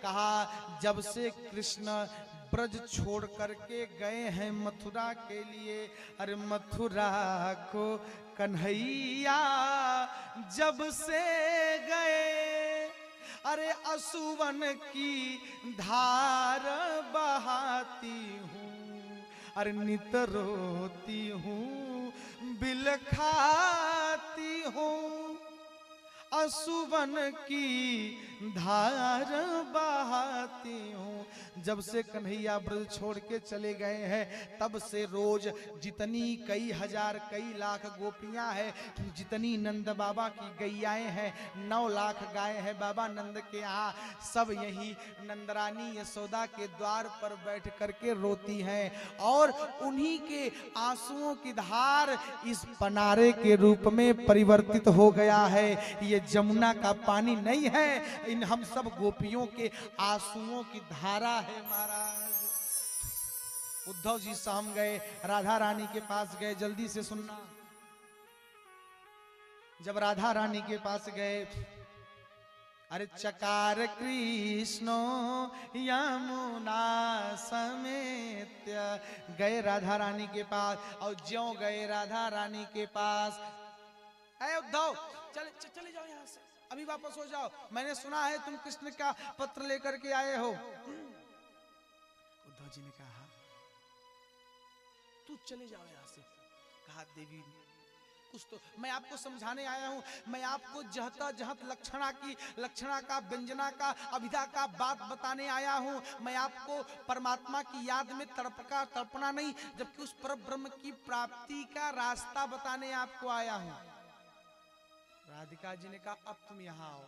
कहा जब से कृष्ण ब्रज छोड़ करके गए हैं मथुरा के लिए, अरे मथुरा को कन्हैया जब से गए, अरे असुवन की धार बहाती हूँ, अरे नित रोती हूँ बिल खाती हूँ, असुवन की धार बहाती हूँ। जब से कन्हैया ब्रज छोड़ के चले गए हैं तब से रोज जितनी कई हजार कई लाख गोपियां हैं, जितनी नंद बाबा की गैयाएं हैं, 9 लाख गाय है बाबा नंद के यहाँ, सब यही नंदरानी यशोदा के द्वार पर बैठ करके रोती हैं और उन्हीं के आंसुओं की धार इस पनारे के रूप में परिवर्तित हो गया है। ये जमुना का पानी नहीं है, इन हम सब गोपियों के आंसुओं की धारा है महाराज। उद्धव जी शाम गए, राधा रानी के पास गए, जल्दी से सुनना। जब राधा रानी के पास गए, अरे चकार कृष्णो यमुना समेत, गए राधा रानी के पास और ज्यों गए राधा रानी के पास, अरे उद्धव चले जाओ यहाँ से, अभी वापस हो जाओ, मैंने सुना है तुम कृष्ण का पत्र लेकर के आए हो। उद्धव जी ने कहा तू चले जाओ यहाँ से। कहा देवी कुछ तो मैं आपको समझाने आया हूँ, मैं आपको जहता जहत लक्षणा का व्यंजना का अभिधा का बात बताने आया हूँ। मैं आपको परमात्मा की याद में तड़पना नहीं, जबकि उस पर ब्रह्म की प्राप्ति का रास्ता बताने आपको आया हूँ। राधिका जी ने कहा अब तुम यहाँ आओ।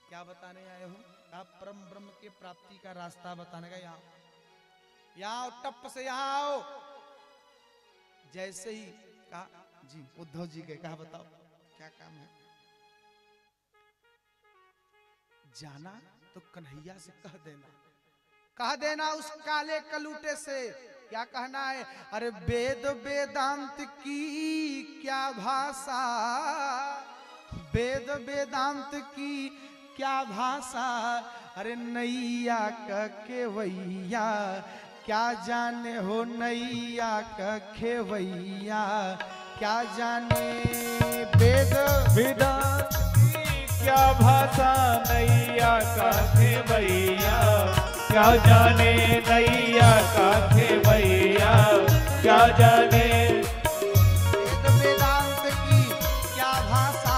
क्या बताने आए हो? कहा परम ब्रह्म के प्राप्ति का रास्ता बताने का। यहाँ टप से यहाँ आओ। जैसे ही कहा जी उद्धव जी के, कहा बताओ क्या काम है? जाना तो कन्हैया से कह देना उस काले कलूटे से। क्या कहना है? अरे वेद वेदांत की क्या भाषा, वेद वेदांत की क्या भाषा, अरे नैया का केवैया क्या जाने हो, नैया का खेवैया क्या जाने। वेद वेदांत की क्या भाषा, नैया का खेवैया क्या जाने, नैया का खेवैया क्या जाने। वेद वेदांत की क्या भाषा,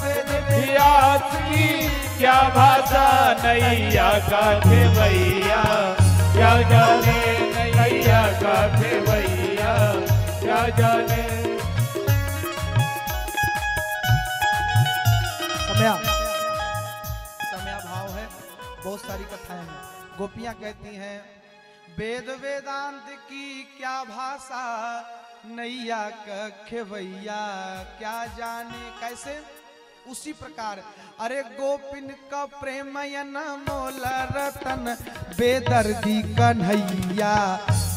वेद वेदांत की क्या भाषा, नैया का खेवैया क्या जाने, नैया का खेवैया क्या जाने। समय भाव है, बहुत सारी कथाएं हैं। गोपियां कहती हैं वेद वेदांत की क्या भाषा, नैया का खेवैया क्या जाने। कैसे? उसी प्रकार अरे गोपिन का प्रेमयन मोल रतन, बेदर्दी कन्हैया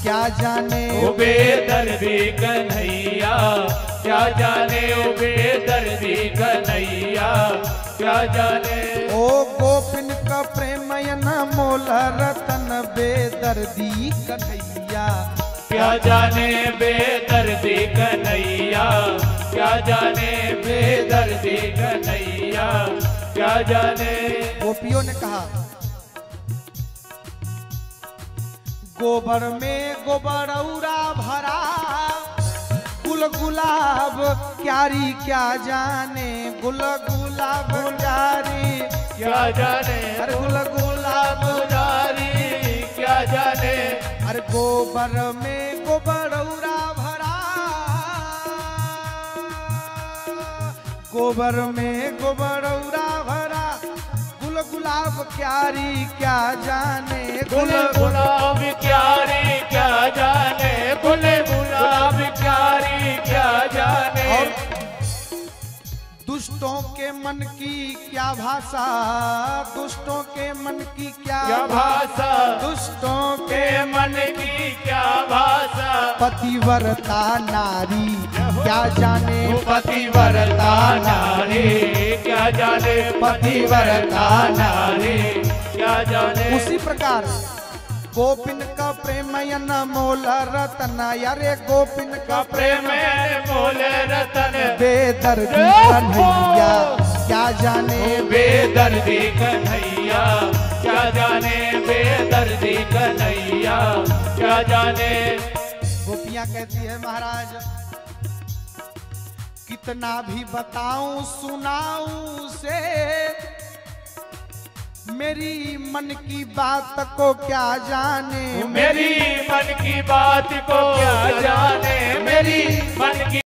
क्या जाने। ओ बेदर्दी कन्हैया क्या जाने, ओ बेदर्दी कन्हैया क्या जाने। ओ गोपिन का प्रेमयन मोल रतन, बेदर्दी कन्हैया क्या जाने, बेदर्दी कन्हैया क्या जाने, बेदर्दी कन्हैया क्या जाने। गोपियों ने कहा गोबर में गोबरौरा भरा, गुल गुलाब क्यारी क्या जाने, गुल गुलाब क्यारी क्या जाने, अरे गुल गुलाब क्यारी क्या जाने। अरे गोबर में गोबरौरा भरा, गोबर में गोबरौरा भरा, गुल गुलाब क्यारी क्या जाने, गुल गुलाब क्यारी क्या जाने, गुल गुलाब क्यारी क्या जाने। और दुष्टों के मन की क्या भाषा, दुष्टों के मन की क्या भाषा, दुष्टों के मन की क्या भाषा। पतिव्रता नारी क्या जाने पतिव्रता नारी, क्या जाने पतिव्रता नारी, क्या जाने। उसी प्रकार गोपिन का प्रेम अनमोल रतन, यारे गोपिन का प्रेम मोल रतन, बेदर्दी कन्हैया क्या जाने बेदर्दी कन्हैया, क्या जाने बेदर्दी कन्हैया, क्या जाने। गोपियां कहती है महाराज कितना भी बताऊं सुनाऊं से, मेरी मन की बात को क्या जाने, मेरी मन की बात को क्या जाने, मेरी मन की